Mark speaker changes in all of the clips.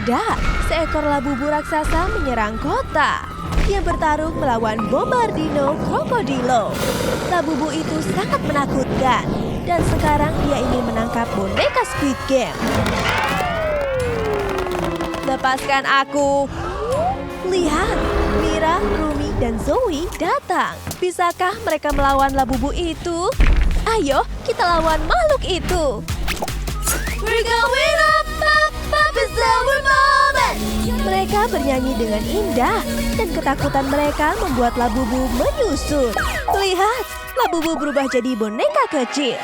Speaker 1: Tidak, seekor labubu raksasa menyerang kota. Dia bertarung melawan Bombardino Krokodilo. Labubu itu sangat menakutkan. Dan sekarang dia ingin menangkap boneka Squid Game. Lepaskan aku. Lihat, Mira, Rumi, dan Zoe datang. Bisakah mereka melawan labubu itu? Ayo, kita lawan makhluk itu. We're going up, up, up, it's our moment. Mereka bernyanyi dengan indah, dan ketakutan mereka membuat labubu menyusut. Lihat, labubu berubah jadi boneka kecil.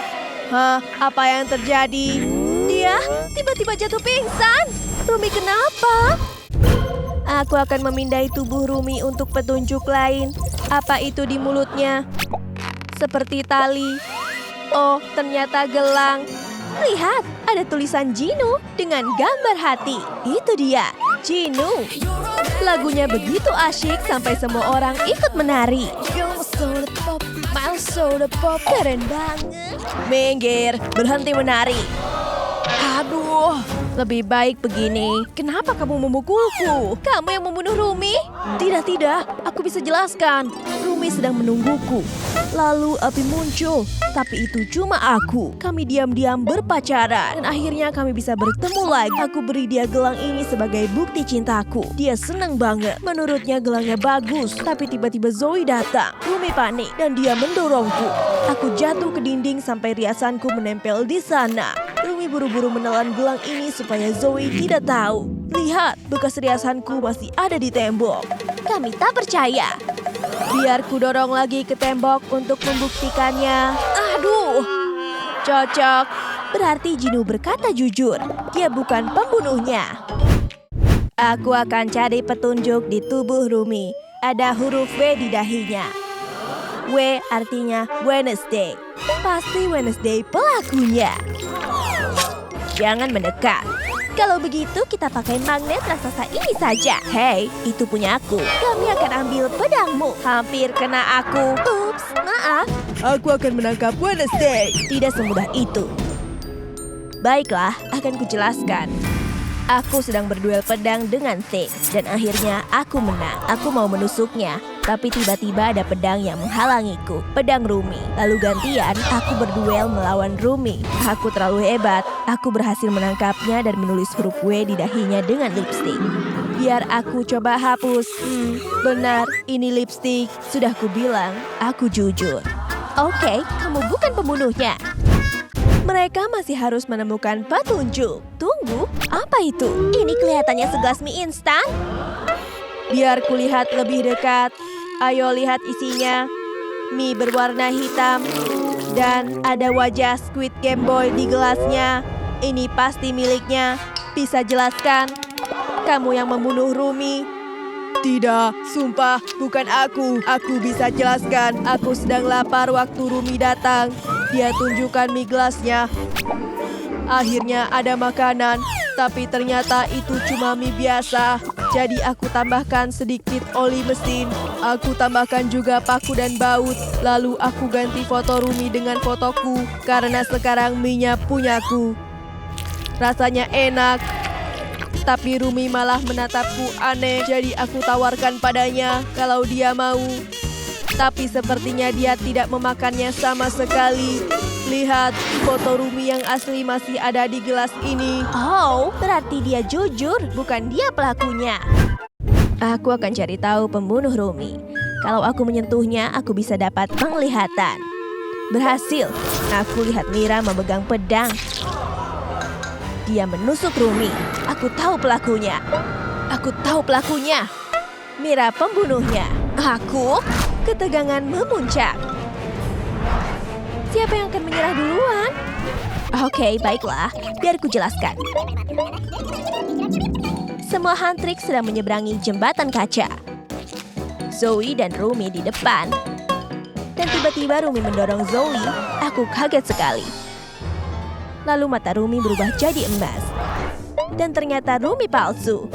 Speaker 1: Hah, apa yang terjadi? Dia tiba-tiba jatuh pingsan. Rumi, kenapa? Aku akan memindai tubuh Rumi untuk petunjuk lain. Apa itu di mulutnya? Seperti tali. Oh, ternyata gelang. Lihat, ada tulisan Jinu dengan gambar hati. Itu dia, Jinu. Lagunya begitu asyik sampai semua orang ikut menari. Keren banget. Minggir, berhenti menari. Aduh, lebih baik begini. Kenapa kamu memukulku? Kamu yang membunuh Rumi? Tidak, aku bisa jelaskan. Rumi sedang menungguku. Lalu api muncul, tapi itu cuma aku. Kami diam-diam berpacaran, dan akhirnya kami bisa bertemu lagi. Aku beri dia gelang ini sebagai bukti cintaku. Dia senang banget. Menurutnya gelangnya bagus, tapi tiba-tiba Zoe datang. Rumi panik, dan dia mendorongku. Aku jatuh ke dinding sampai riasanku menempel di sana. Rumi buru-buru menelan gelang ini supaya Zoe tidak tahu. Lihat, bekas riasanku masih ada di tembok. Kami tak percaya. Biar ku dorong lagi ke tembok untuk membuktikannya. Aduh, cocok. Berarti Jinu berkata jujur. Dia bukan pembunuhnya. Aku akan cari petunjuk di tubuh Rumi. Ada huruf W di dahinya. W artinya Wednesday. Pasti Wednesday pelakunya. Jangan mendekat. Kalau begitu kita pakai magnet raksasa ini saja. Hei, itu punya aku. Kami akan ambil pedangmu. Hampir kena aku. Ups, maaf. Aku akan menangkap Wednesday. Tidak semudah itu. Baiklah, akan kujelaskan. Aku sedang berduel pedang dengan Thing. Dan akhirnya aku menang. Aku mau menusuknya. Tapi tiba-tiba ada pedang yang menghalangiku. Pedang Rumi. Lalu gantian, aku berduel melawan Rumi. Aku terlalu hebat. Aku berhasil menangkapnya dan menulis huruf W di dahinya dengan lipstik. Biar aku coba hapus. Benar, ini lipstik. Sudah kubilang, aku jujur. Oke, kamu bukan pembunuhnya. Mereka masih harus menemukan petunjuk. Tunggu, apa itu? Ini kelihatannya segelas mie instan. Biar kulihat lebih dekat. Ayo lihat isinya. Mie berwarna hitam. Dan ada wajah Squid Game Boy di gelasnya. Ini pasti miliknya. Bisa jelaskan? Kamu yang membunuh Rumi? Tidak, sumpah bukan aku. Aku bisa jelaskan. Aku sedang lapar waktu Rumi datang. Dia tunjukkan mie gelasnya. Akhirnya ada makanan, tapi ternyata itu cuma mie biasa. Jadi aku tambahkan sedikit oli mesin. Aku tambahkan juga paku dan baut. Lalu aku ganti foto Rumi dengan fotoku. Karena sekarang mie-nya punyaku. Rasanya enak. Tapi Rumi malah menatapku aneh. Jadi aku tawarkan padanya kalau dia mau. Tapi sepertinya dia tidak memakannya sama sekali. Lihat, foto Rumi yang asli masih ada di gelas ini. Oh, berarti dia jujur, bukan dia pelakunya. Aku akan cari tahu pembunuh Rumi. Kalau aku menyentuhnya, aku bisa dapat penglihatan. Berhasil. Aku lihat Mira memegang pedang. Dia menusuk Rumi. Aku tahu pelakunya. Aku tahu pelakunya. Mira pembunuhnya. Aku? Ketegangan memuncak. Siapa yang akan menyerah duluan? Oke, baiklah. Biar ku jelaskan. Semua hantrik sedang menyeberangi jembatan kaca. Zoe dan Rumi di depan. Dan tiba-tiba Rumi mendorong Zoe. Aku kaget sekali. Lalu mata Rumi berubah jadi emas. Dan ternyata Rumi palsu.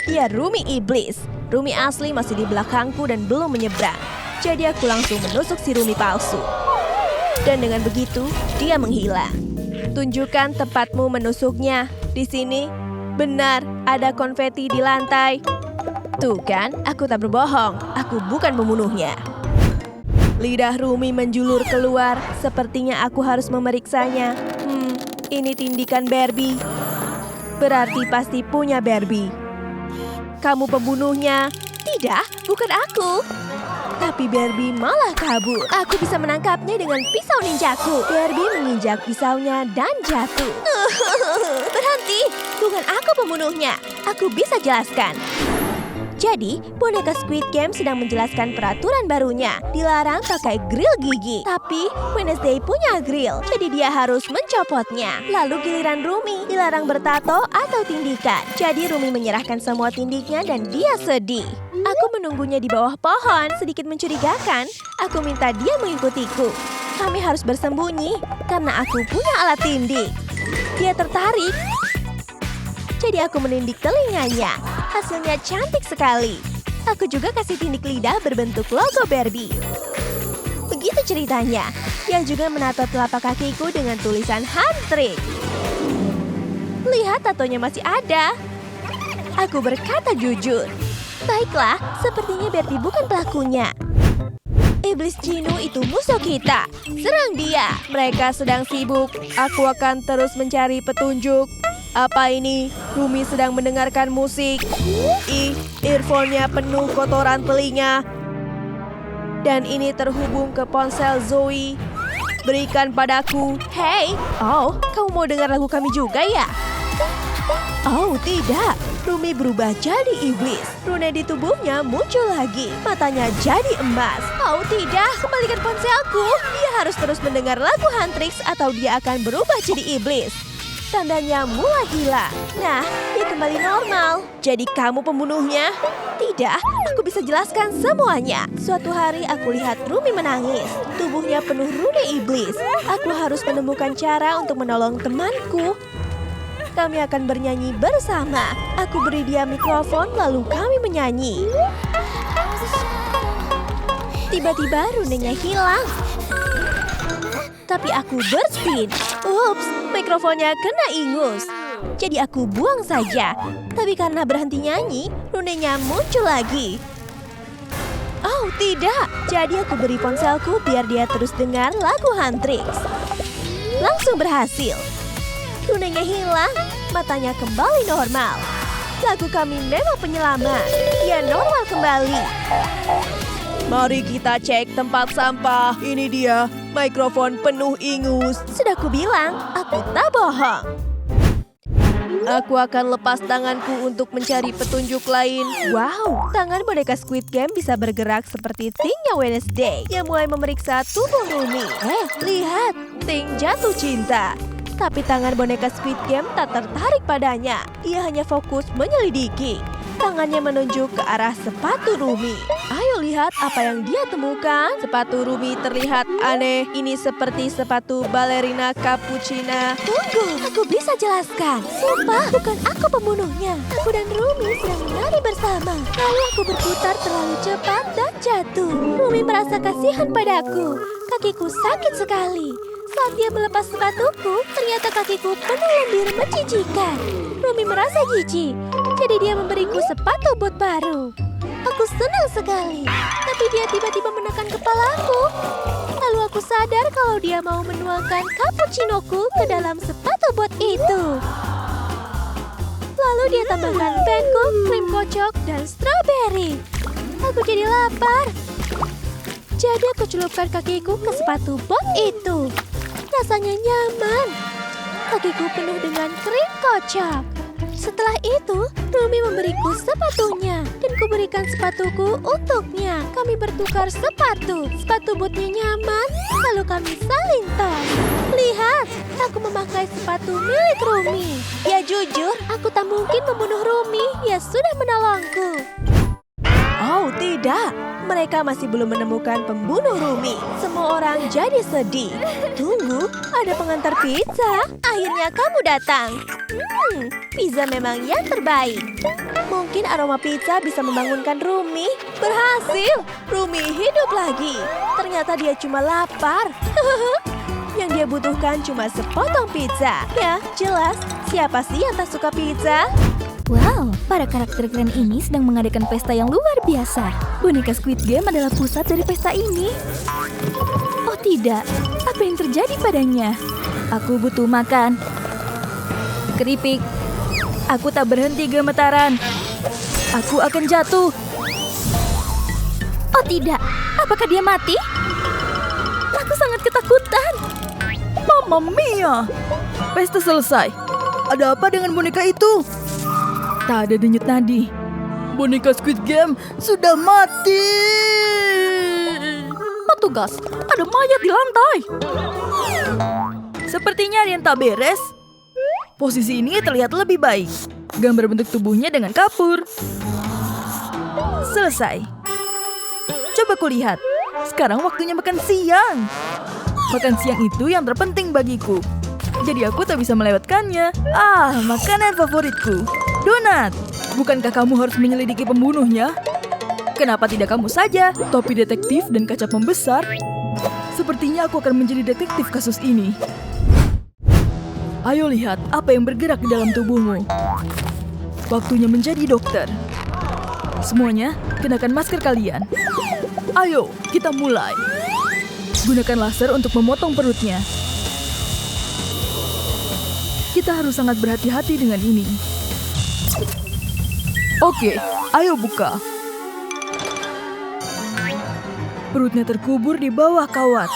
Speaker 1: Dia Rumi iblis. Rumi asli masih di belakangku dan belum menyeberang. Jadi aku langsung menusuk si Rumi palsu. Dan dengan begitu, dia menghilang. Tunjukkan tempatmu menusuknya. Di sini. Benar, ada konfeti di lantai. Tuh kan, aku tak berbohong. Aku bukan pembunuhnya. Lidah Rumi menjulur keluar. Sepertinya aku harus memeriksanya. Ini tindikan Barbie. Berarti pasti punya Barbie. Kamu pembunuhnya. Tidak, bukan aku. Tapi Barbie malah kabur. Aku bisa menangkapnya dengan pisau ninjaku. Barbie menginjak pisaunya dan jatuh. Berhenti, bukan aku pembunuhnya. Aku bisa jelaskan. Jadi, boneka Squid Game sedang menjelaskan peraturan barunya. Dilarang pakai grill gigi. Tapi, Wednesday punya grill, jadi dia harus mencopotnya. Lalu giliran Rumi, dilarang bertato atau tindikan. Jadi, Rumi menyerahkan semua tindiknya dan dia sedih. Aku menunggunya di bawah pohon, sedikit mencurigakan. Aku minta dia mengikutiku. Kami harus bersembunyi, karena aku punya alat tindik. Dia tertarik. Jadi aku menindik telinganya. Hasilnya cantik sekali. Aku juga kasih tindik lidah berbentuk logo Barbie. Begitu ceritanya. Dia juga menato telapak kakiku dengan tulisan hand trick. Lihat tatonya masih ada. Aku berkata jujur. Baiklah, sepertinya Barbie bukan pelakunya. Iblis Jinu itu musuh kita. Serang dia. Mereka sedang sibuk. Aku akan terus mencari petunjuk. Apa ini? Rumi sedang mendengarkan musik. Earphone-nya penuh kotoran telinga. Dan ini terhubung ke ponsel Zoe. Berikan padaku. Hey, kamu mau dengar lagu kami juga ya? Oh, tidak. Rumi berubah jadi iblis. Rune di tubuhnya muncul lagi. Matanya jadi emas. Oh, tidak. Kembalikan ponselku. Dia harus terus mendengar lagu Huntrix atau dia akan berubah jadi iblis. Tandanya mulai hilang. Nah, dia kembali normal. Jadi kamu pembunuhnya? Tidak, aku bisa jelaskan semuanya. Suatu hari aku lihat Rumi menangis. Tubuhnya penuh rune iblis. Aku harus menemukan cara untuk menolong temanku. Kami akan bernyanyi bersama. Aku beri dia mikrofon lalu kami menyanyi. Tiba-tiba runenya hilang. Tapi aku bersin. Ups, mikrofonnya kena ingus. Jadi aku buang saja. Tapi karena berhenti nyanyi, runenya muncul lagi. Oh, tidak. Jadi aku beri ponselku biar dia terus dengar lagu Huntrix. Langsung berhasil. Runenya hilang, matanya kembali normal. Lagu kami memang penyelamat. Dia normal kembali. Mari kita cek tempat sampah. Ini dia, mikrofon penuh ingus. Sudah kubilang, aku tak bohong. Aku akan lepas tanganku untuk mencari petunjuk lain. Wow, tangan boneka Squid Game bisa bergerak seperti Ting-nya Wednesday yang mulai memeriksa tubuh Rumi. Lihat, Ting jatuh cinta. Tapi tangan boneka Squid Game tak tertarik padanya. Ia hanya fokus menyelidiki. Tangannya menunjuk ke arah sepatu Rumi. Ayo lihat apa yang dia temukan. Sepatu Rumi terlihat aneh. Ini seperti sepatu balerina cappuccina. Tunggu, aku bisa jelaskan. Sumpah, bukan aku pembunuhnya. Aku dan Rumi sedang menari bersama. Lalu aku berputar terlalu cepat dan jatuh. Rumi merasa kasihan padaku. Kakiku sakit sekali. Saat dia melepas sepatuku, ternyata kakiku penuh lendir menjijikan. Rumi merasa jijik, jadi dia memberiku sepatu bot baru. Aku senang sekali, tapi dia tiba-tiba menekan kepalaku. Lalu aku sadar kalau dia mau menuangkan cappuccinoku ke dalam sepatu bot itu. Lalu dia tambahkan pancake, krim kocok, dan strawberry. Aku jadi lapar. Jadi aku celupkan kakiku ke sepatu bot itu. Rasanya nyaman. Kakiku penuh dengan krim kocok. Setelah itu, Rumi memberiku sepatunya dan kuberikan sepatuku untuknya. Kami bertukar sepatu. Sepatu botnya nyaman, lalu kami saling tos. Lihat, aku memakai sepatu milik Rumi. Ya jujur, aku tak mungkin membunuh Rumi. Dia sudah menolongku. Oh tidak, mereka masih belum menemukan pembunuh Rumi. Semua orang jadi sedih. Tunggu, ada pengantar pizza. Akhirnya kamu datang. Pizza memang yang terbaik. Mungkin aroma pizza bisa membangunkan Rumi. Berhasil, Rumi hidup lagi. Ternyata dia cuma lapar. Yang dia butuhkan cuma sepotong pizza. Ya, jelas. Siapa sih yang tak suka pizza?
Speaker 2: Wow, para karakter keren ini sedang mengadakan pesta yang luar biasa. Boneka Squid Game adalah pusat dari pesta ini. Oh tidak, apa yang terjadi padanya? Aku butuh makan. Keripik. Aku tak berhenti gemetaran. Aku akan jatuh. Oh tidak, apakah dia mati? Aku sangat ketakutan.
Speaker 3: Mamma mia! Pesta selesai. Ada apa dengan boneka itu? Tak ada denyut nadi. Boneka Squid Game sudah mati. Petugas, ada mayat di lantai. Sepertinya ada yang tak beres. Posisi ini terlihat lebih baik. Gambar bentuk tubuhnya dengan kapur. Selesai. Coba kulihat. Sekarang waktunya makan siang. Makan siang itu yang terpenting bagiku. Jadi aku tak bisa melewatkannya. Makanan favoritku. Donat. Bukankah kamu harus menyelidiki pembunuhnya? Kenapa tidak kamu saja? Topi detektif dan kaca pembesar. Sepertinya aku akan menjadi detektif kasus ini. Ayo lihat apa yang bergerak di dalam tubuhmu. Waktunya menjadi dokter. Semuanya, kenakan masker kalian. Ayo, kita mulai. Gunakan laser untuk memotong perutnya. Kita harus sangat berhati-hati dengan ini. Oke, ayo buka. Perutnya terkubur di bawah kawat.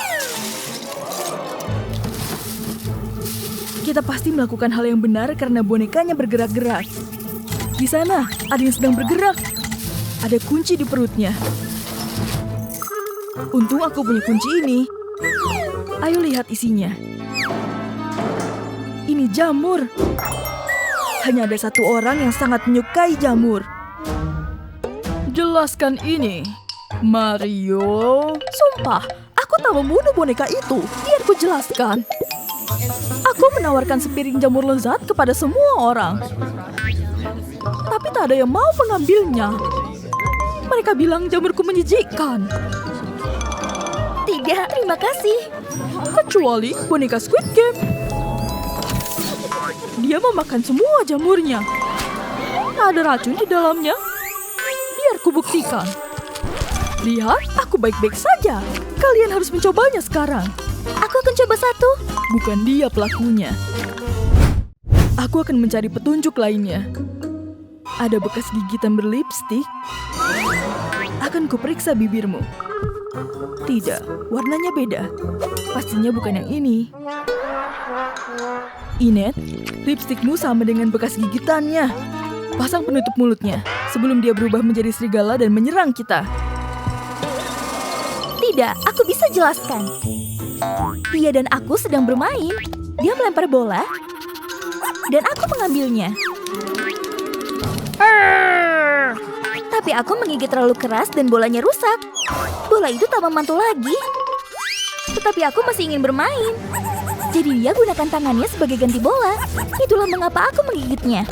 Speaker 3: Kita pasti melakukan hal yang benar karena bonekanya bergerak-gerak. Di sana, ada yang sedang bergerak. Ada kunci di perutnya. Untung aku punya kunci ini. Ayo lihat isinya. Ini jamur. Hanya ada satu orang yang sangat menyukai jamur. Jelaskan ini, Mario. Sumpah, aku tak membunuh boneka itu. Biar ku jelaskan. Aku menawarkan sepiring jamur lezat kepada semua orang. Tapi tak ada yang mau mengambilnya. Mereka bilang jamurku menjijikkan.
Speaker 2: Tidak, terima kasih.
Speaker 3: Kecuali boneka Squid Game. Dia memakan semua jamurnya. Ada racun di dalamnya. Biar ku buktikan. Lihat, aku baik-baik saja. Kalian harus mencobanya sekarang.
Speaker 2: Aku akan coba satu.
Speaker 3: Bukan dia pelakunya. Aku akan mencari petunjuk lainnya. Ada bekas gigitan berlipstik. Akan kuperiksa bibirmu. Tidak, warnanya beda. Pastinya bukan yang ini. Inet, lipstikmu sama dengan bekas gigitannya. Pasang penutup mulutnya sebelum dia berubah menjadi serigala dan menyerang kita.
Speaker 2: Tidak, aku bisa jelaskan. Dia dan aku sedang bermain. Dia melempar bola dan aku mengambilnya. Tapi aku menggigit terlalu keras dan bolanya rusak. Bola itu tak memantul lagi. Tetapi aku masih ingin bermain. Jadi dia gunakan tangannya sebagai ganti bola. Itulah mengapa aku menggigitnya.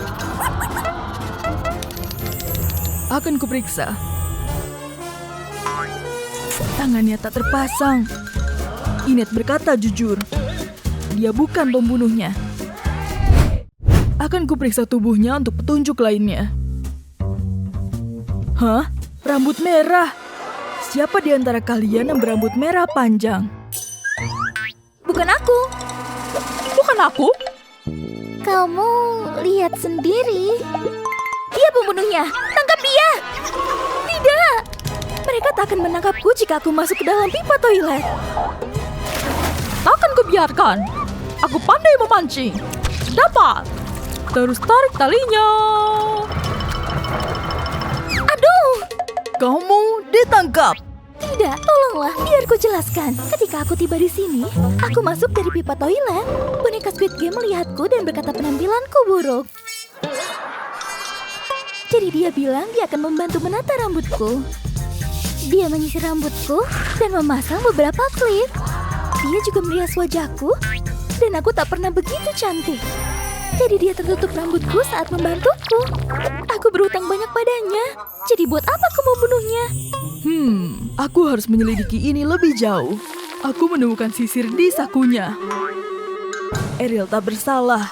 Speaker 3: Akan kuperiksa. Tangannya tak terpasang. Inet berkata jujur. Dia bukan pembunuhnya. Akan kuperiksa tubuhnya untuk petunjuk lainnya. Hah? Rambut merah? Siapa di antara kalian yang berambut merah panjang?
Speaker 2: Bukan aku.
Speaker 3: Bukan aku?
Speaker 2: Kamu lihat sendiri. Dia pembunuhnya. Tangkap dia. Tidak. Mereka tak akan menangkapku jika aku masuk ke dalam pipa toilet.
Speaker 3: Takkan kubiarkan. Aku pandai memancing. Dapat. Terus tarik talinya.
Speaker 2: Aduh.
Speaker 3: Kamu ditangkap.
Speaker 2: Tidak, tolonglah, biar ku jelaskan. Ketika aku tiba di sini, aku masuk dari pipa toilet. Boneka Squid Game melihatku dan berkata penampilanku buruk. Jadi dia bilang dia akan membantu menata rambutku. Dia menyisir rambutku dan memasang beberapa klip. Dia juga merias wajahku dan aku tak pernah begitu cantik. Jadi dia tertutup rambutku saat membantuku. Aku berhutang banyak padanya. Jadi buat apa aku membunuhnya?
Speaker 3: Aku harus menyelidiki ini lebih jauh. Aku menemukan sisir di sakunya. Ariel tak bersalah.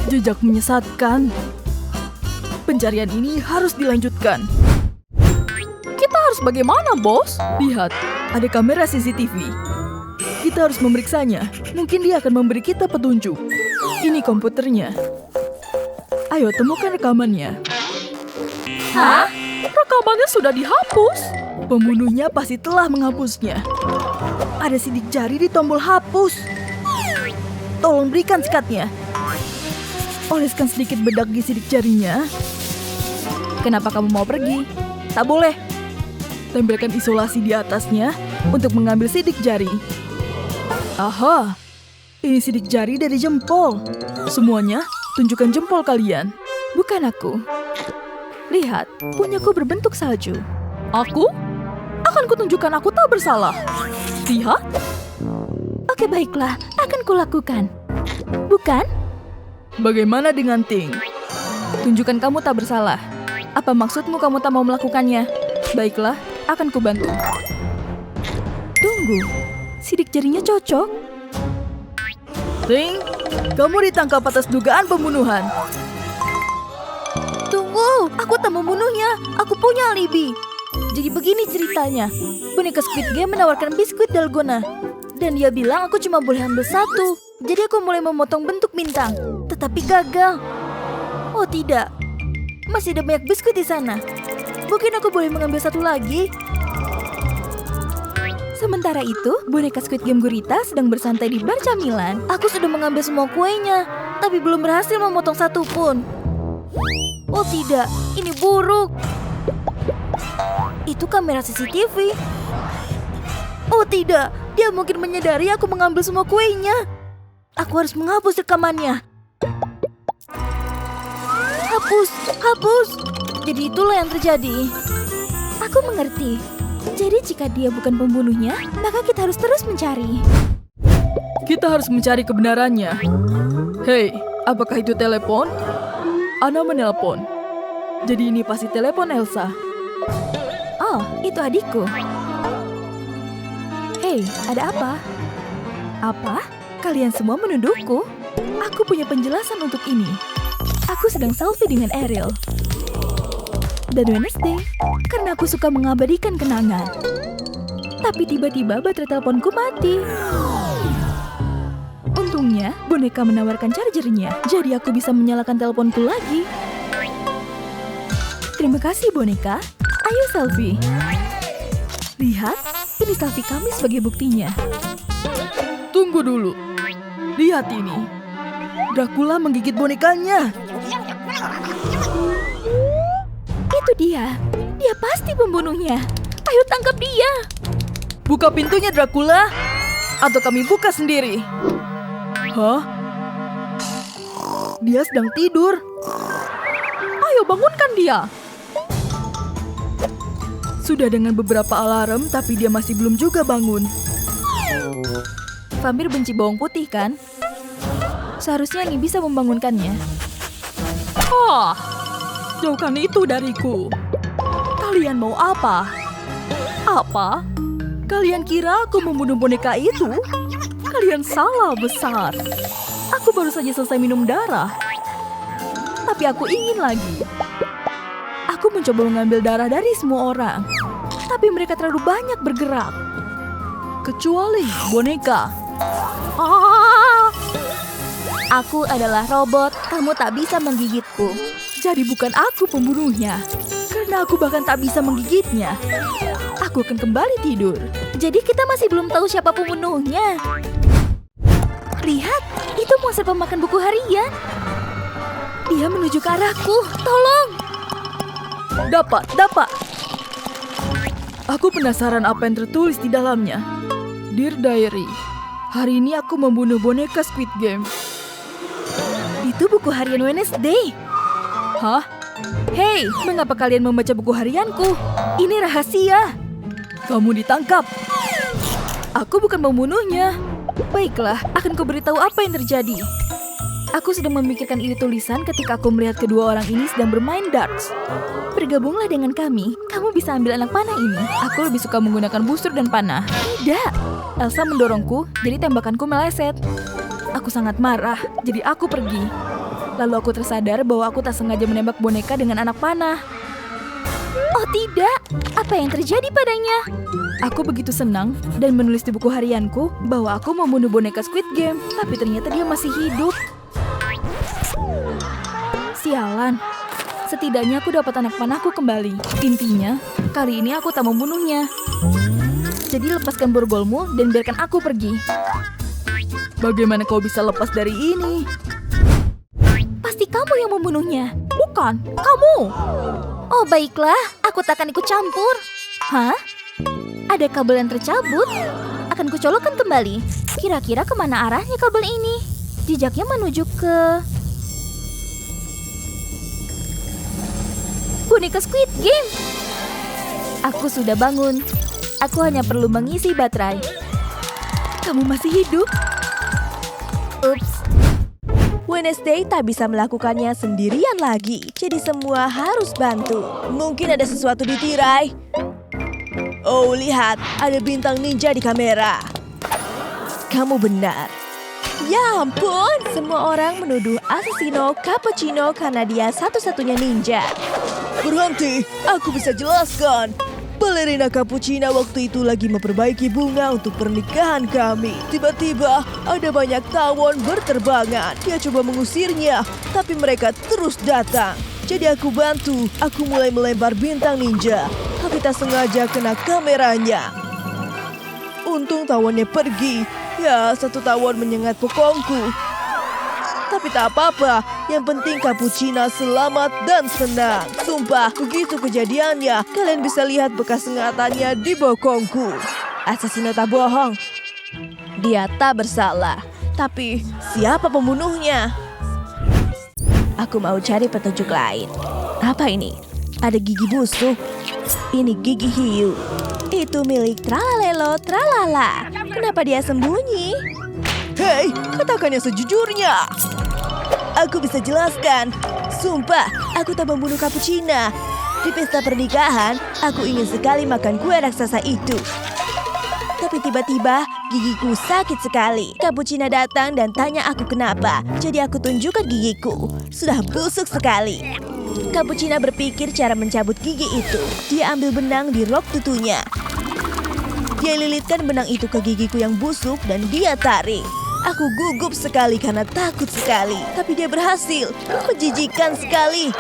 Speaker 3: Jejak menyesatkan. Pencarian ini harus dilanjutkan. Kita harus bagaimana, bos? Lihat, ada kamera CCTV. Kita harus memeriksanya. Mungkin dia akan memberi kita petunjuk. Ini komputernya. Ayo temukan rekamannya.
Speaker 2: Hah?
Speaker 3: Rekamannya sudah dihapus. Pembunuhnya pasti telah menghapusnya. Ada sidik jari di tombol hapus. Tolong berikan sikatnya. Oleskan sedikit bedak di sidik jarinya. Kenapa kamu mau pergi? Tak boleh. Tempelkan isolasi di atasnya untuk mengambil sidik jari. Aha, ini sidik jari dari jempol. Semuanya tunjukkan jempol kalian.
Speaker 2: Bukan aku. Lihat, punyaku berbentuk salju.
Speaker 3: Aku? Akan kutunjukkan aku tak bersalah. Lihat.
Speaker 2: Oke, baiklah, akan kulakukan. Bukan?
Speaker 3: Bagaimana dengan Ting? Tunjukkan kamu tak bersalah. Apa maksudmu kamu tak mau melakukannya? Baiklah, akan kubantu.
Speaker 2: Tunggu, sidik jarinya cocok.
Speaker 3: Ting, kamu ditangkap atas dugaan pembunuhan.
Speaker 2: Tunggu, aku tak membunuhnya. Aku punya alibi. Jadi begini ceritanya. Boneka Squid Game menawarkan biskuit dalgona. Dan dia bilang aku cuma boleh ambil satu. Jadi aku mulai memotong bentuk bintang. Tetapi gagal. Oh tidak. Masih ada banyak biskuit di sana. Mungkin aku boleh mengambil satu lagi. Sementara itu, boneka Squid Game Gurita sedang bersantai di bar camilan. Aku sudah mengambil semua kuenya, tapi belum berhasil memotong satu pun. Oh tidak, ini buruk. Itu kamera CCTV. Oh tidak, dia mungkin menyadari aku mengambil semua kuenya. Aku harus menghapus rekamannya. Hapus. Jadi itulah yang terjadi. Aku mengerti. Jadi jika dia bukan pembunuhnya, maka kita harus terus mencari.
Speaker 3: Kita harus mencari kebenarannya. Hei, apakah itu telepon? Ana menelpon. Jadi ini pasti telepon Elsa.
Speaker 2: Oh, itu adikku. Hei, ada apa? Apa? Kalian semua menuduhku? Aku punya penjelasan untuk ini. Aku sedang selfie dengan Ariel. Dan Wednesday, karena aku suka mengabadikan kenangan. Tapi tiba-tiba baterai teleponku mati. Untungnya, boneka menawarkan chargernya, jadi aku bisa menyalakan teleponku lagi. Terima kasih, boneka. Ayo selfie. Lihat, ini selfie kami sebagai buktinya.
Speaker 3: Tunggu dulu. Lihat ini. Dracula menggigit bonekanya.
Speaker 2: Itu dia. Dia pasti pembunuhnya. Ayo tangkap dia.
Speaker 3: Buka pintunya, Dracula. Atau kami buka sendiri. Hah? Dia sedang tidur. Ayo bangunkan dia. Sudah dengan beberapa alarm, tapi dia masih belum juga bangun.
Speaker 2: Vampir benci bawang putih, kan? Seharusnya ini bisa membangunkannya.
Speaker 3: Ah, jauhkan itu dariku. Kalian mau apa? Apa? Kalian kira aku membunuh boneka itu? Kalian salah besar. Aku baru saja selesai minum darah. Tapi aku ingin lagi. Aku mencoba mengambil darah dari semua orang. Tapi mereka terlalu banyak bergerak. Kecuali boneka. Ah!
Speaker 2: Aku adalah robot, kamu tak bisa menggigitku.
Speaker 3: Jadi bukan aku pembunuhnya. Karena aku bahkan tak bisa menggigitnya. Aku akan kembali tidur.
Speaker 2: Jadi kita masih belum tahu siapa pembunuhnya. Lihat, itu monster pemakan buku harian. Dia menuju ke arahku, tolong.
Speaker 3: Dapat. Aku penasaran apa yang tertulis di dalamnya. Dear Diary, hari ini aku membunuh boneka Squid Game.
Speaker 2: Itu buku harian Wednesday.
Speaker 3: Hah?
Speaker 2: Hei, mengapa kalian membaca buku harianku? Ini rahasia.
Speaker 3: Kamu ditangkap. Aku bukan pembunuhnya.
Speaker 2: Baiklah, akan kuberitahu apa yang terjadi. Aku sedang memikirkan ide tulisan ketika aku melihat kedua orang ini sedang bermain darts. Bergabunglah dengan kami, kamu bisa ambil anak panah ini. Aku lebih suka menggunakan busur dan panah. Tidak. Elsa mendorongku, jadi tembakanku meleset. Aku sangat marah, jadi aku pergi. Lalu aku tersadar bahwa aku tak sengaja menembak boneka dengan anak panah. Oh tidak, apa yang terjadi padanya? Aku begitu senang dan menulis di buku harianku bahwa aku membunuh boneka Squid Game, tapi ternyata dia masih hidup. Sialan, setidaknya aku dapat anak panahku kembali. Intinya, kali ini aku tak membunuhnya. Jadi lepaskan borgolmu dan biarkan aku pergi.
Speaker 3: Bagaimana kau bisa lepas dari ini?
Speaker 2: Pasti kamu yang membunuhnya, bukan kamu. Oh baiklah, aku takkan ikut campur. Hah? Ada kabel yang tercabut? Akan kucolokkan kembali. Kira-kira kemana arahnya kabel ini? Jejaknya menuju ke... boneka Squid Game. Aku sudah bangun. Aku hanya perlu mengisi baterai.
Speaker 3: Kamu masih hidup?
Speaker 2: Ups.
Speaker 1: Wednesday tak bisa melakukannya sendirian lagi, jadi semua harus bantu. Mungkin ada sesuatu di tirai. Oh, lihat, ada bintang ninja di kamera. Kamu benar. Ya ampun, semua orang menuduh Assassino Cappuccino karena dia satu-satunya ninja. Berhenti, aku bisa jelaskan. Balerina Cappuccina waktu itu lagi memperbaiki bunga untuk pernikahan kami. Tiba-tiba ada banyak tawon berterbangan. Dia coba mengusirnya, tapi mereka terus datang. Jadi aku bantu, aku mulai melempar bintang ninja. Tapi tak sengaja kena kameranya. Untung tawonnya pergi. Ya, satu tawon menyengat pokongku. Tapi tak apa-apa, yang penting Cappuccina selamat dan senang. Sumpah, begitu kejadiannya, kalian bisa lihat bekas sengatannya di bokongku. Assassino tak bohong. Dia tak bersalah. Tapi, siapa pembunuhnya? Aku mau cari petunjuk lain. Apa ini? Ada gigi busuk. Ini gigi hiu. Itu milik Tralalelo Tralala. Kenapa dia sembunyi? Hei, katakan yang sejujurnya. Aku bisa jelaskan. Sumpah, aku tak membunuh Cappuccina. Di pesta pernikahan, aku ingin sekali makan kue raksasa itu. Tapi tiba-tiba, gigiku sakit sekali. Cappuccina datang dan tanya aku kenapa. Jadi aku tunjukkan gigiku. Sudah busuk sekali. Cappuccina berpikir cara mencabut gigi itu. Dia ambil benang di rok tutunya. Dia lilitkan benang itu ke gigiku yang busuk dan dia tarik. Aku gugup sekali karena takut sekali. Tapi dia berhasil. Menjijikan sekali.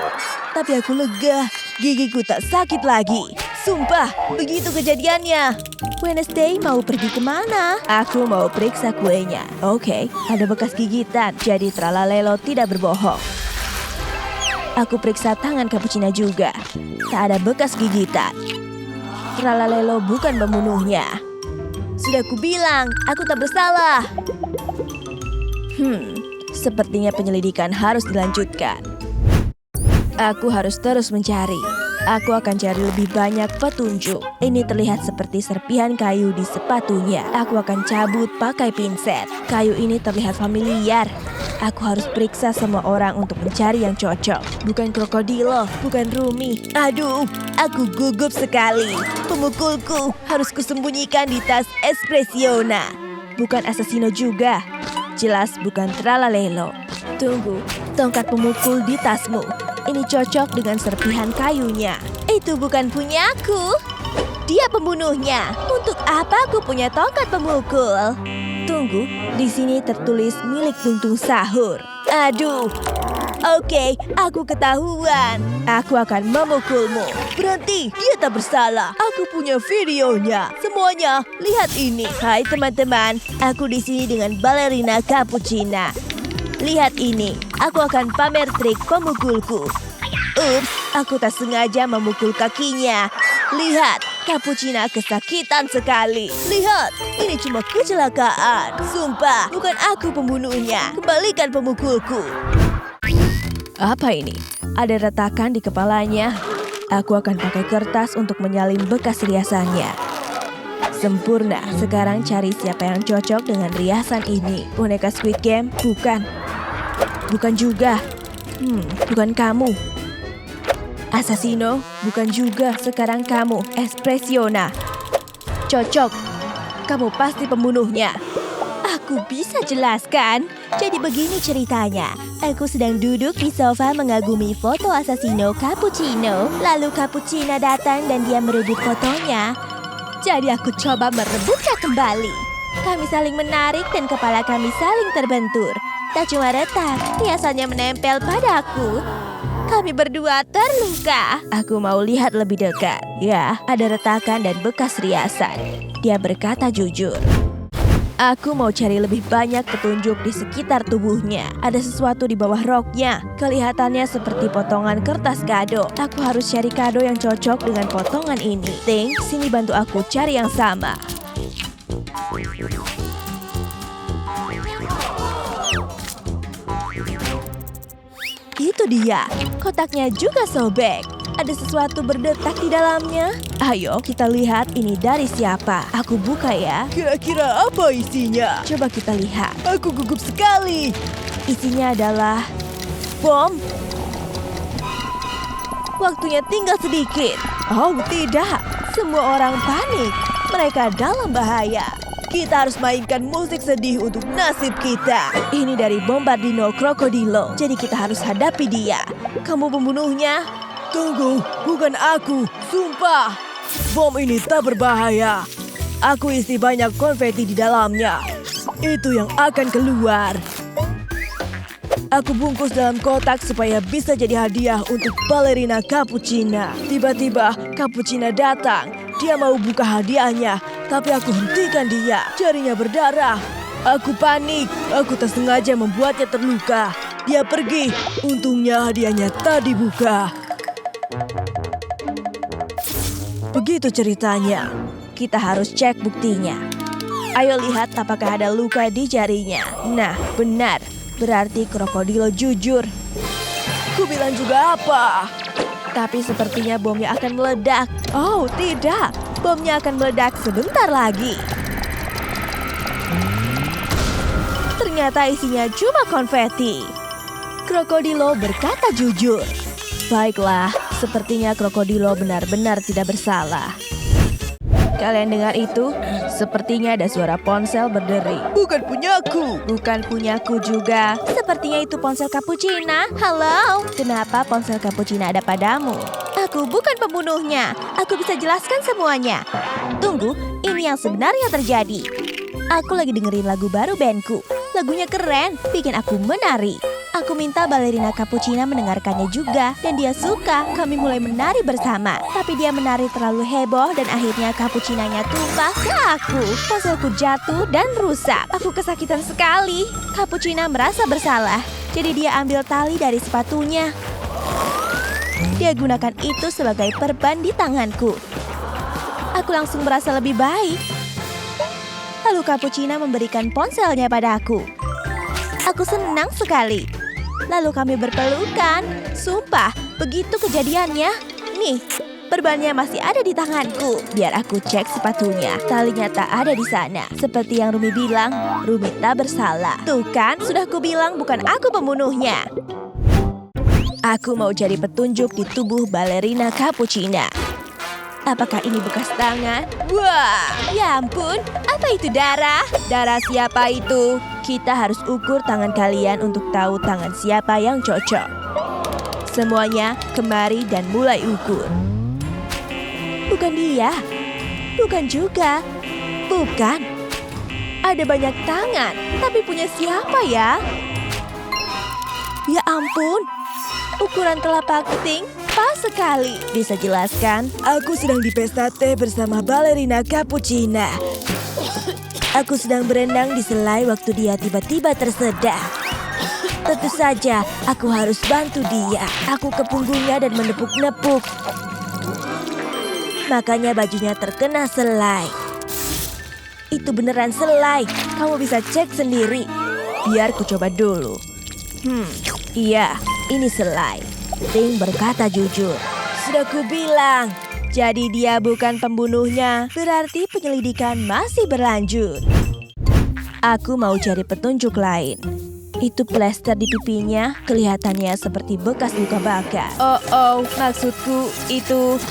Speaker 1: Tapi aku lega. Gigiku tak sakit lagi. Sumpah, begitu kejadiannya. Wednesday mau pergi kemana? Aku mau periksa kuenya. Oke, ada bekas gigitan. Jadi Tralalelo tidak berbohong. Aku periksa tangan Cappuccina juga. Tak ada bekas gigitan. Tralalelo bukan pembunuhnya. Sudah kubilang, aku tak bersalah. Sepertinya penyelidikan harus dilanjutkan. Aku harus terus mencari. Aku akan cari lebih banyak petunjuk. Ini terlihat seperti serpihan kayu di sepatunya. Aku akan cabut pakai pinset. Kayu ini terlihat familiar. Aku harus periksa semua orang untuk mencari yang cocok. Bukan krokodilo, bukan Rumi. Aduh, aku gugup sekali. Pemukulku harus kusembunyikan di tas Espressiona. Bukan Assassino juga. Jelas bukan Tralalelo. Tunggu, tongkat pemukul di tasmu. Ini cocok dengan serpihan kayunya. Itu bukan punyaku. Dia pembunuhnya. Untuk apa aku punya tongkat pemukul? Tunggu, di sini tertulis milik Tung Sahur. Aduh. Oke, aku ketahuan. Aku akan memukulmu. Berhenti, dia tak bersalah. Aku punya videonya. Semuanya, lihat ini. Hai teman-teman, aku di sini dengan balerina Cappuccina. Lihat ini, aku akan pamer trik pemukulku. Ups, aku tak sengaja memukul kakinya. Lihat, Cappuccina kesakitan sekali. Lihat, ini cuma kecelakaan. Sumpah, bukan aku pembunuhnya. Kembalikan pemukulku. Apa ini? Ada retakan di kepalanya. Aku akan pakai kertas untuk menyalin bekas riasannya. Sempurna, sekarang cari siapa yang cocok dengan riasan ini. Boneka Squid Game? Bukan. bukan juga. Bukan kamu. Assassino, bukan juga. Sekarang kamu, Espressiona. Cocok. Kamu pasti pembunuhnya. Aku bisa jelaskan. Jadi begini ceritanya. Aku sedang duduk di sofa mengagumi foto Assassino Cappuccino. Lalu Cappuccina datang dan dia merebut fotonya. Jadi aku coba merebutnya kembali. Kami saling menarik dan kepala kami saling terbentur. Tak cuma retak, hiasannya menempel padaku. Kami berdua terluka. Aku mau lihat lebih dekat. Ya, ada retakan dan bekas riasan. Dia berkata jujur. Aku mau cari lebih banyak petunjuk di sekitar tubuhnya. Ada sesuatu di bawah roknya. Kelihatannya seperti potongan kertas kado. Aku harus cari kado yang cocok dengan potongan ini. Ting, sini bantu aku cari yang sama. Itu dia. Kotaknya juga sobek. Ada sesuatu berdetak di dalamnya. Ayo kita lihat ini dari siapa. Aku buka ya. Kira-kira apa isinya? Coba kita lihat. Aku gugup sekali. Isinya adalah bom. Waktunya tinggal sedikit. Oh tidak, semua orang panik. Mereka dalam bahaya. Kita harus mainkan musik sedih untuk nasib kita. Ini dari Bombardino Crocodilo. Jadi kita harus hadapi dia. Kamu pembunuhnya? Tunggu, bukan aku. Sumpah. Bom ini tak berbahaya. Aku isi banyak konfeti di dalamnya. Itu yang akan keluar. Aku bungkus dalam kotak supaya bisa jadi hadiah untuk balerina Cappuccina. Tiba-tiba Cappuccina datang. Dia mau buka hadiahnya, tapi aku hentikan dia. Jarinya berdarah. Aku panik. Aku tak sengaja membuatnya terluka. Dia pergi. Untungnya hadiahnya tak dibuka. Begitu ceritanya. Kita harus cek buktinya. Ayo lihat apakah ada luka di jarinya. Nah, benar. Berarti krokodilo jujur. Ku bilang juga apa? Tapi sepertinya bomnya akan meledak. Oh, tidak. Bomnya akan meledak sebentar lagi. Ternyata isinya cuma konfeti. Krokodilo berkata jujur. Baiklah, sepertinya krokodilo benar-benar tidak bersalah. Kalian dengar itu? Sepertinya ada suara ponsel berderi. Bukan punyaku. Bukan punyaku juga. Sepertinya itu ponsel Cappuccina. Halo, kenapa ponsel Cappuccina ada padamu? Aku bukan pembunuhnya. Aku bisa jelaskan semuanya. Tunggu, ini yang sebenarnya terjadi. Aku lagi dengerin lagu baru bandku. Lagunya keren, bikin aku menari. Aku minta balerina Cappuccina mendengarkannya juga. Dan dia suka, kami mulai menari bersama. Tapi dia menari terlalu heboh dan akhirnya Cappuccinanya tumpah ke aku. Ponselku jatuh dan rusak. Aku kesakitan sekali. Cappuccina merasa bersalah. Jadi dia ambil tali dari sepatunya. Dia gunakan itu sebagai perban di tanganku. Aku langsung merasa lebih baik. Lalu Cappuccina memberikan ponselnya padaku. Aku senang sekali. Lalu kami berpelukan. Sumpah, begitu kejadiannya. Nih, perbannya masih ada di tanganku. Biar aku cek sepatunya. Talinya tak ada di sana. Seperti yang Rumi bilang, Rumi tak bersalah. Tuh kan, sudah kubilang bukan aku pembunuhnya. Aku mau cari petunjuk di tubuh balerina Cappuccina. Apakah ini bekas tangan? Wah, ya ampun, apa itu darah? Darah siapa itu? Kita harus ukur tangan kalian untuk tahu tangan siapa yang cocok. Semuanya kemari dan mulai ukur. Bukan dia. Bukan juga. Bukan. Ada banyak tangan, tapi punya siapa ya? Ya ampun, ukuran telapak keting pas sekali. Bisa jelaskan? Aku sedang di pesta teh bersama balerina Cappuccina. Aku sedang berenang di selai waktu dia tiba-tiba tersedak. Tentu saja, aku harus bantu dia. Aku ke punggungnya dan menepuk-nepuk. Makanya bajunya terkena selai. Itu beneran selai. Kamu bisa cek sendiri. Biar ku coba dulu. Iya, ini selai. Ting berkata jujur. Sudah kubilang. Jadi dia bukan pembunuhnya. Berarti penyelidikan masih berlanjut. Aku mau cari petunjuk lain. Itu plester di pipinya kelihatannya seperti bekas luka bakar. Oh, maksudku itu...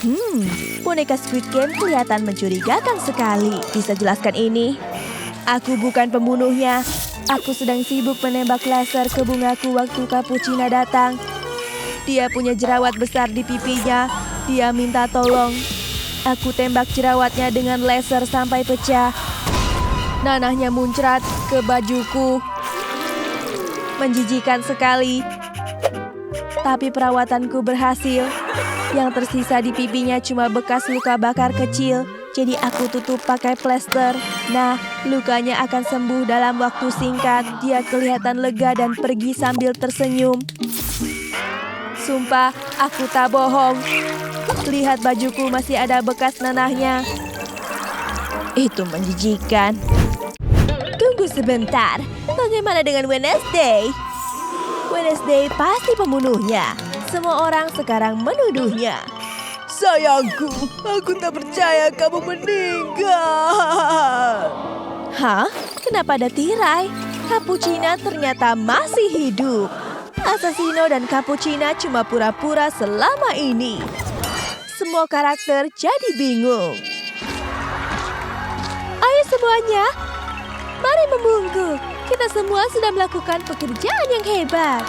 Speaker 1: boneka Squid Game kelihatan mencurigakan sekali. Bisa jelaskan ini? Aku bukan pembunuhnya. Aku sedang sibuk menembak laser ke bungaku waktu Cappuccina datang. Dia punya jerawat besar di pipinya. Dia minta tolong. Aku tembak jerawatnya dengan laser sampai pecah. Nanahnya muncrat ke bajuku. Menjijikan sekali. Tapi perawatanku berhasil. Yang tersisa di pipinya cuma bekas luka bakar kecil. Jadi aku tutup pakai plester. Nah, lukanya akan sembuh dalam waktu singkat. Dia kelihatan lega dan pergi sambil tersenyum. Sumpah, aku tak bohong. Lihat bajuku masih ada bekas nanahnya. Itu menjijikan. Tunggu sebentar. Bagaimana dengan Wednesday? Wednesday pasti pembunuhnya. Semua orang sekarang menuduhnya. Sayangku, aku tak percaya kamu meninggal. Hah? Kenapa ada tirai? Cappuccina ternyata masih hidup. Assassino dan Cappuccina cuma pura-pura selama ini. Semua karakter jadi bingung. Ayo semuanya, mari membungkuk. Kita semua sudah melakukan pekerjaan yang hebat.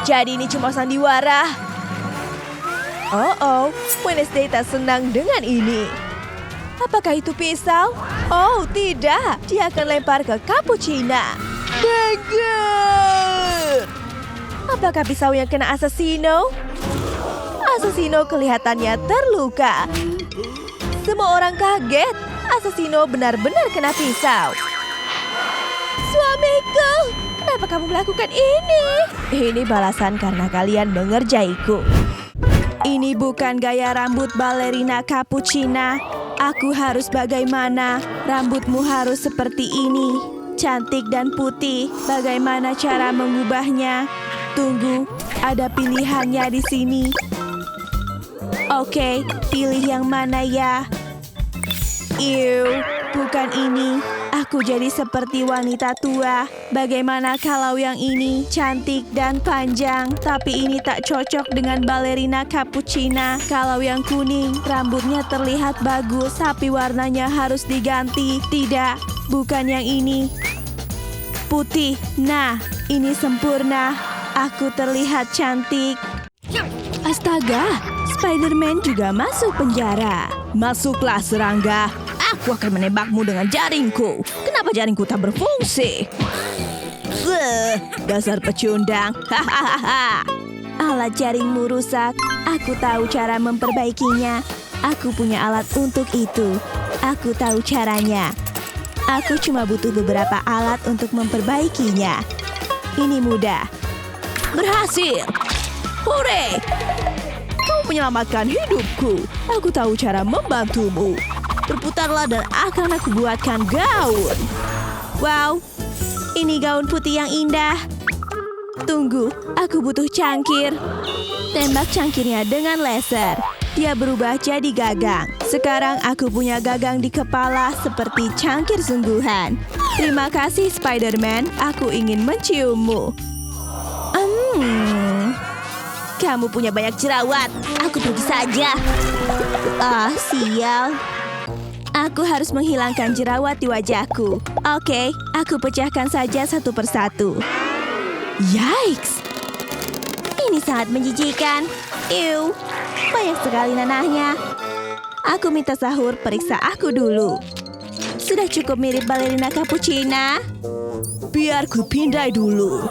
Speaker 1: Jadi ini cuma sandiwara. Oh, Wednesday tak senang dengan ini. Apakah itu pisau? Oh, tidak. Dia akan lempar ke Cappuccina. Dagger! Apakah pisau yang kena Assassino? Assassino kelihatannya terluka. Semua orang kaget. Assassino benar-benar kena pisau. Suamiku, kenapa kamu melakukan ini? Ini balasan karena kalian mengerjaiku. Ini bukan gaya rambut balerina Cappuccina. Aku harus bagaimana? Rambutmu harus seperti ini. Cantik dan putih. Bagaimana cara mengubahnya? Tunggu, ada pilihannya di sini. Oke, pilih yang mana ya? Bukan ini. Aku jadi seperti wanita tua. Bagaimana kalau yang ini cantik dan panjang? Tapi ini tak cocok dengan balerina Cappuccina. Kalau yang kuning, rambutnya terlihat bagus, tapi warnanya harus diganti. Tidak, bukan yang ini. Putih. Nah, ini sempurna. Aku terlihat cantik. Astaga, Spider-Man juga masuk penjara. Masuklah, serangga. Aku akan menembakmu dengan jaringku. Kenapa jaringku tak berfungsi? Dasar pecundang. Hahaha. Alat jaringmu rusak. Aku tahu cara memperbaikinya. Aku punya alat untuk itu. Aku tahu caranya. Aku cuma butuh beberapa alat untuk memperbaikinya. Ini mudah. Berhasil. Hore! Kau menyelamatkan hidupku. Aku tahu cara membantumu. Berputarlah dan akan aku buatkan gaun. Wow, ini gaun putih yang indah. Tunggu, aku butuh cangkir. Tembak cangkirnya dengan laser. Dia berubah jadi gagang. Sekarang aku punya gagang di kepala seperti cangkir sungguhan. Terima kasih, Spider-Man. Aku ingin menciummu. Kamu punya banyak jerawat. Aku pergi saja. Sial. Aku harus menghilangkan jerawat di wajahku. Oke, aku pecahkan saja satu persatu. Yikes! Ini sangat menjijikan. Banyak sekali nanahnya. Aku minta sahur, periksa aku dulu. Sudah cukup mirip balerina Cappuccina? Biar ku pindai dulu.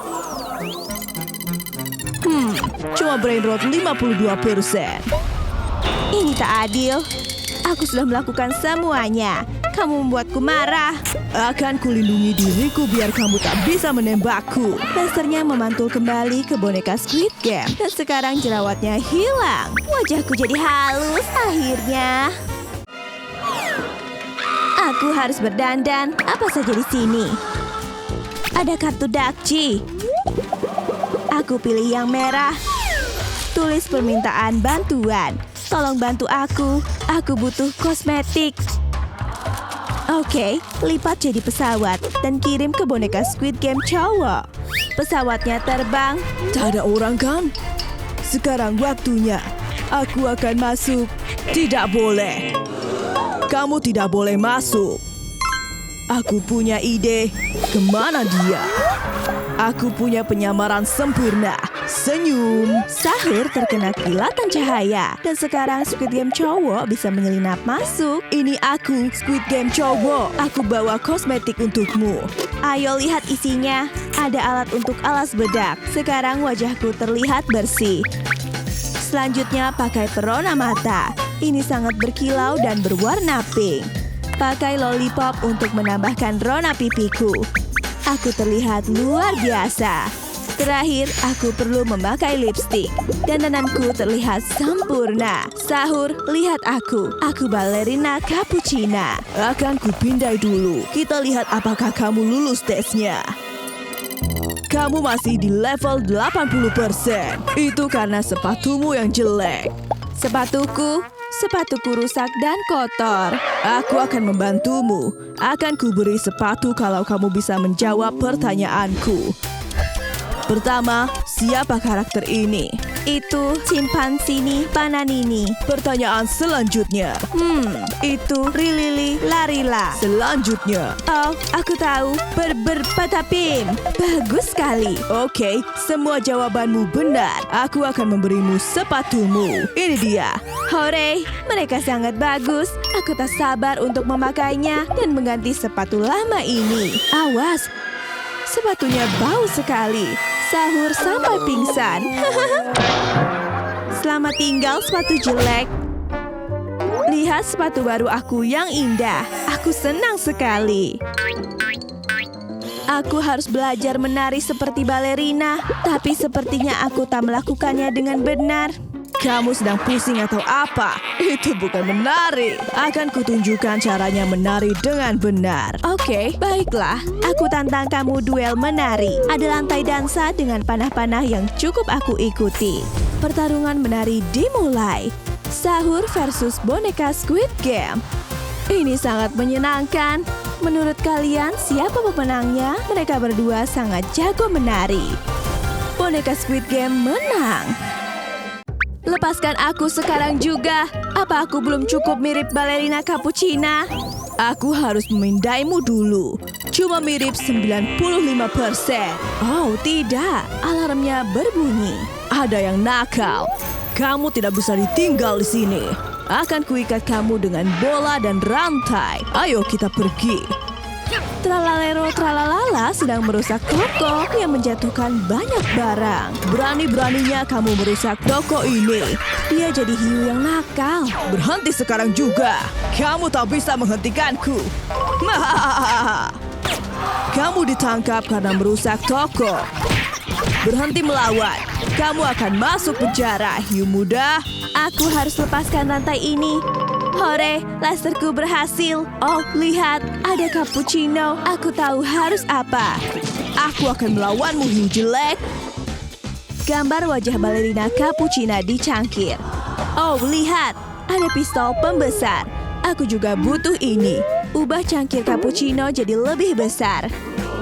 Speaker 1: Cuma brain rot 52%. Ini tak adil. Aku sudah melakukan semuanya. Kamu membuatku marah. Akan kulindungi diriku biar kamu tak bisa menembakku. Lasernya memantul kembali ke boneka Squid Game. Dan sekarang jerawatnya hilang. Wajahku jadi halus akhirnya. Aku harus berdandan. Apa saja di sini? Ada kartu Dakji. Aku pilih yang merah. Tulis permintaan bantuan. Tolong bantu aku butuh kosmetik. Oke, lipat jadi pesawat dan kirim ke boneka Squid Game cowok. Pesawatnya terbang. Tak ada orang kan? Sekarang waktunya. Aku akan masuk. Tidak boleh. Kamu tidak boleh masuk. Aku punya ide. Kemana dia? Aku punya penyamaran sempurna. Senyum. Sahur terkena kilatan cahaya. Dan sekarang Squid Game cowok bisa menyelinap masuk. Ini aku, Squid Game cowok. Aku bawa kosmetik untukmu. Ayo lihat isinya. Ada alat untuk alas bedak. Sekarang wajahku terlihat bersih. Selanjutnya pakai perona mata. Ini sangat berkilau dan berwarna pink. Pakai lollipop untuk menambahkan rona pipiku. Aku terlihat luar biasa. Terakhir, aku perlu memakai lipstik. Dandananku terlihat sempurna. Sahur, lihat aku. Aku balerina cappuccina. Akan kupindai dulu. Kita lihat apakah kamu lulus tesnya. Kamu masih di level 80%. Itu karena sepatumu yang jelek. Sepatuku rusak dan kotor. Aku akan membantumu. Akan kuberi sepatu kalau kamu bisa menjawab pertanyaanku. Pertama, siapa karakter ini? Itu Chimpanzini Bananini. Pertanyaan selanjutnya. Itu Rilili Larila. Selanjutnya. Oh, aku tahu. Patapim. Bagus sekali. Oke, semua jawabanmu benar. Aku akan memberimu sepatumu. Ini dia. Hore, mereka sangat bagus. Aku tak sabar untuk memakainya dan mengganti sepatu lama ini. Awas, sepatunya bau sekali. Sahur sampai pingsan. Selamat tinggal sepatu jelek. Lihat sepatu baru aku yang indah. Aku senang sekali. Aku harus belajar menari seperti balerina. Tapi sepertinya aku tak melakukannya dengan benar. Kamu sedang pusing atau apa? Itu bukan menari. Akan kutunjukkan caranya menari dengan benar. Oke, baiklah. Aku tantang kamu duel menari. Ada lantai dansa dengan panah-panah yang cukup aku ikuti. Pertarungan menari dimulai. Sahur versus boneka Squid Game. Ini sangat menyenangkan. Menurut kalian, siapa pemenangnya? Mereka berdua sangat jago menari. Boneka Squid Game menang. Lepaskan aku sekarang juga. Apa aku belum cukup mirip balerina cappuccina? Aku harus memindaimu dulu. Cuma mirip 95%. Oh, tidak. Alarmnya berbunyi. Ada yang nakal. Kamu tidak bisa ditinggal di sini. Akan kuikat kamu dengan bola dan rantai. Ayo kita pergi. Tralalero tralalala sedang merusak toko yang menjatuhkan banyak barang. Berani-beraninya kamu merusak toko ini. Dia jadi hiu yang nakal. Berhenti sekarang juga. Kamu tak bisa menghentikanku. Kamu ditangkap karena merusak toko. Berhenti melawan. Kamu akan masuk penjara, hiu muda. Aku harus lepaskan rantai ini. Hore, laserku berhasil. Oh, lihat, ada cappuccino. Aku tahu harus apa. Aku akan melawanmu, hiu jelek. Gambar wajah balerina cappuccina di cangkir. Oh, lihat, ada pistol pembesar. Aku juga butuh ini. Ubah cangkir cappuccino jadi lebih besar.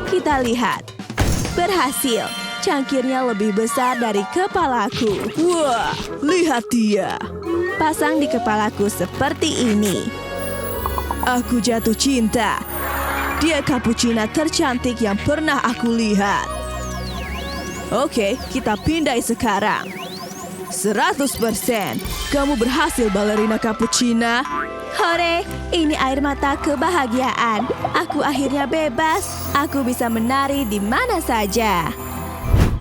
Speaker 1: Kita lihat. Berhasil. Cangkirnya lebih besar dari kepalaku. Wah, lihat dia. Pasang di kepalaku seperti ini. Aku jatuh cinta. Dia cappuccina tercantik yang pernah aku lihat. Oke, kita pindai sekarang. 100%. Kamu berhasil, balerina cappuccina. Hore, ini air mata kebahagiaan. Aku akhirnya bebas. Aku bisa menari di mana saja.